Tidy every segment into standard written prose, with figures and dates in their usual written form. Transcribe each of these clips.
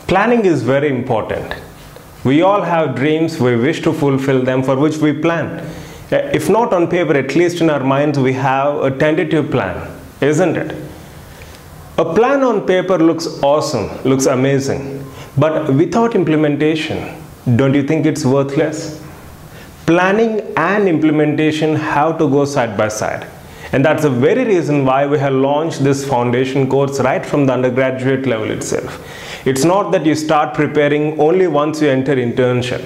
Planning is very important. We all have dreams, we wish to fulfill them, for which we plan. If not on paper, at least in our minds we have a tentative plan, isn't it? A plan on paper looks awesome, looks amazing, but without implementation, don't you think it's worthless? Planning and implementation have to go side by side. And that's the very reason why we have launched this foundation course right from the undergraduate level itself. It's not that you start preparing only once you enter internship.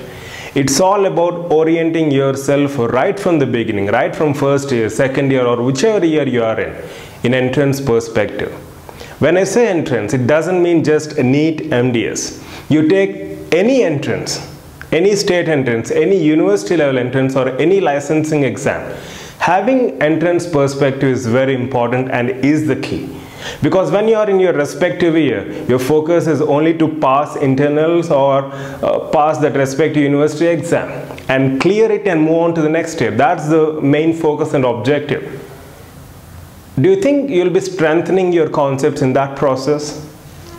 It's all about orienting yourself right from the beginning, right from first year, second year, or whichever year you are in entrance perspective. When I say entrance, it doesn't mean just a NEET MDS. You take any entrance, any state entrance, any university level entrance, or any licensing exam. Having entrance perspective is very important and is the key. Because when you are in your respective year, your focus is only to pass internals or pass that respective university exam and clear it and move on to the next year. That's the main focus and objective. Do you think you'll be strengthening your concepts in that process?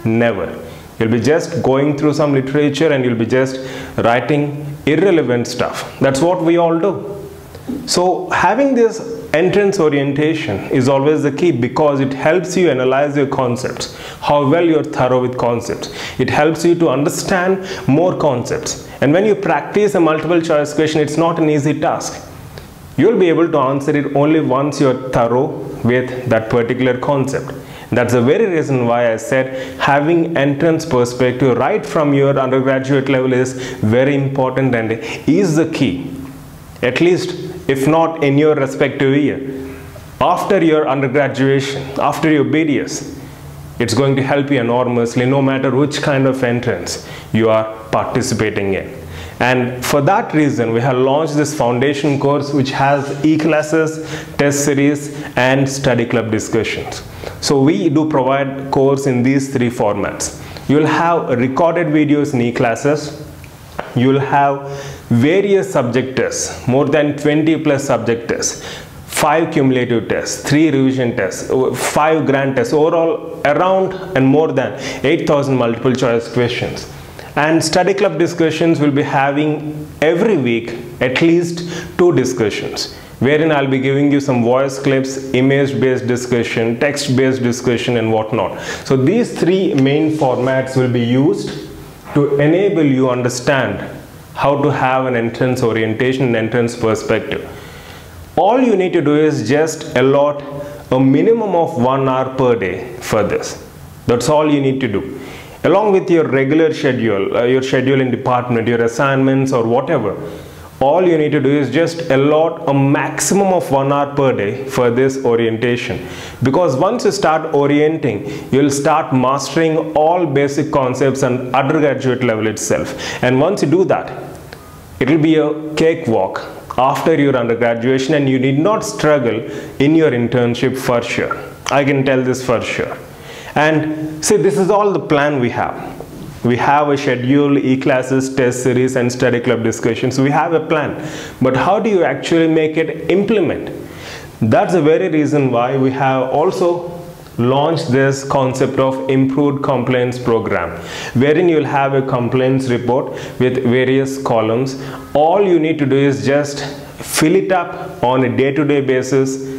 Never. You'll be just going through some literature and you'll be just writing irrelevant stuff. That's what we all do. So having this entrance orientation is always the key because it helps you analyze your concepts, how well you're thorough with concepts. It helps you to understand more concepts. And when you practice a multiple choice question, it's not an easy task. You'll be able to answer it only once you're thorough with that particular concept. That's the very reason why I said having entrance perspective right from your undergraduate level is very important and is the key. At least if not in your respective year. After your undergraduation, after your BDS, it's going to help you enormously no matter which kind of entrance you are participating in. And for that reason, we have launched this foundation course which has e-classes, test series, and study club discussions. So we do provide course in these three formats. You'll have recorded videos in e-classes. You'll have various subject tests, more than 20 plus subject tests, 5 cumulative tests, 3 revision tests, 5 grand tests, overall around and more than 8,000 multiple choice questions. And study club discussions will be having every week at least 2 discussions, wherein I'll be giving you some voice clips, image based discussion, text based discussion and whatnot. So these 3 main formats will be used to enable you understand how to have an entrance orientation and entrance perspective. All you need to do is just allot a minimum of 1 hour per day for this. That's all you need to do. Along with your regular schedule, your schedule in department, your assignments or whatever, all you need to do is just allot a maximum of 1 hour per day for this orientation. Because once you start orienting, you'll start mastering all basic concepts on undergraduate level itself. And once you do that, it will be a cakewalk after your undergraduation and you need not struggle in your internship for sure. I can tell this for sure. And see, this is all the plan we have. We have a schedule, e-classes, test series and study club discussions. We have a plan. But how do you actually make it implement? That's the very reason why we have also launched this concept of improved compliance program, wherein you'll have a compliance report with various columns. All you need to do is just fill it up on a day-to-day basis,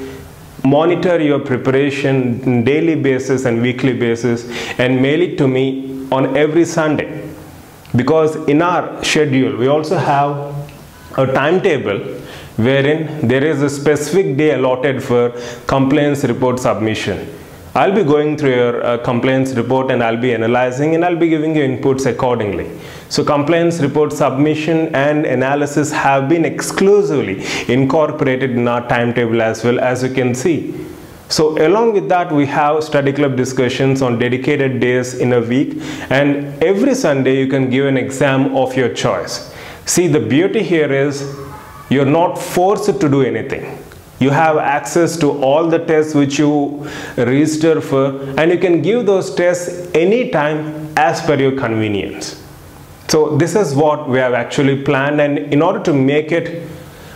monitor your preparation on daily basis and weekly basis, and mail it to me on every Sunday. Because in our schedule we also have a timetable wherein there is a specific day allotted for compliance report submission. I'll be going through your compliance report and I'll be analyzing and I'll be giving you inputs accordingly. So compliance report submission and analysis have been exclusively incorporated in our timetable as well, as you can see. So along with that, we have study club discussions on dedicated days in a week, and every Sunday you can give an exam of your choice. See, the beauty here is you're not forced to do anything. You have access to all the tests which you register for, and you can give those tests anytime as per your convenience. So this is what we have actually planned, and in order to make it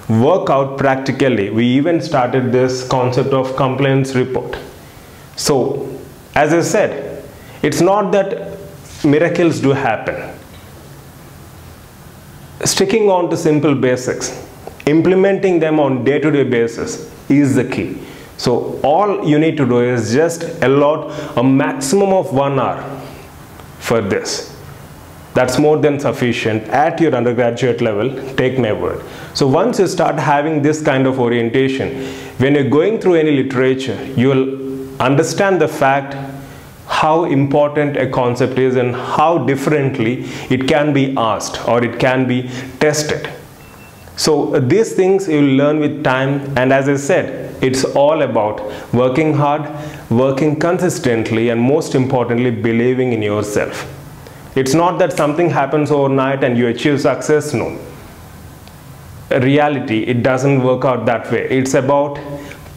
work out practically, we even started this concept of compliance report. So as I said, it's not that miracles do happen. Sticking on to simple basics, implementing them on day-to-day basis is the key. So all you need to do is just allot a maximum of 1 hour for this. That's more than sufficient at your undergraduate level, take my word. So once you start having this kind of orientation, when you're going through any literature, you will understand the fact how important a concept is and how differently it can be asked or it can be tested. So these things you will learn with time, and as I said, it's all about working hard, working consistently, and most importantly, believing in yourself. It's not that something happens overnight and you achieve success, no. In reality, it doesn't work out that way. It's about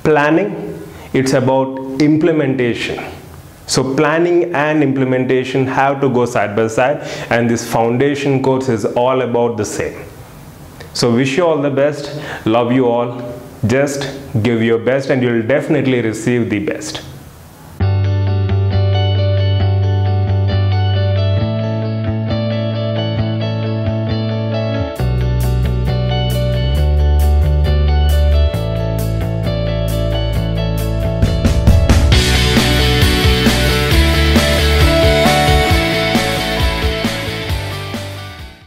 planning, it's about implementation. So planning and implementation have to go side by side, and this foundation course is all about the same. So wish you all the best, love you all, just give your best and you'll definitely receive the best.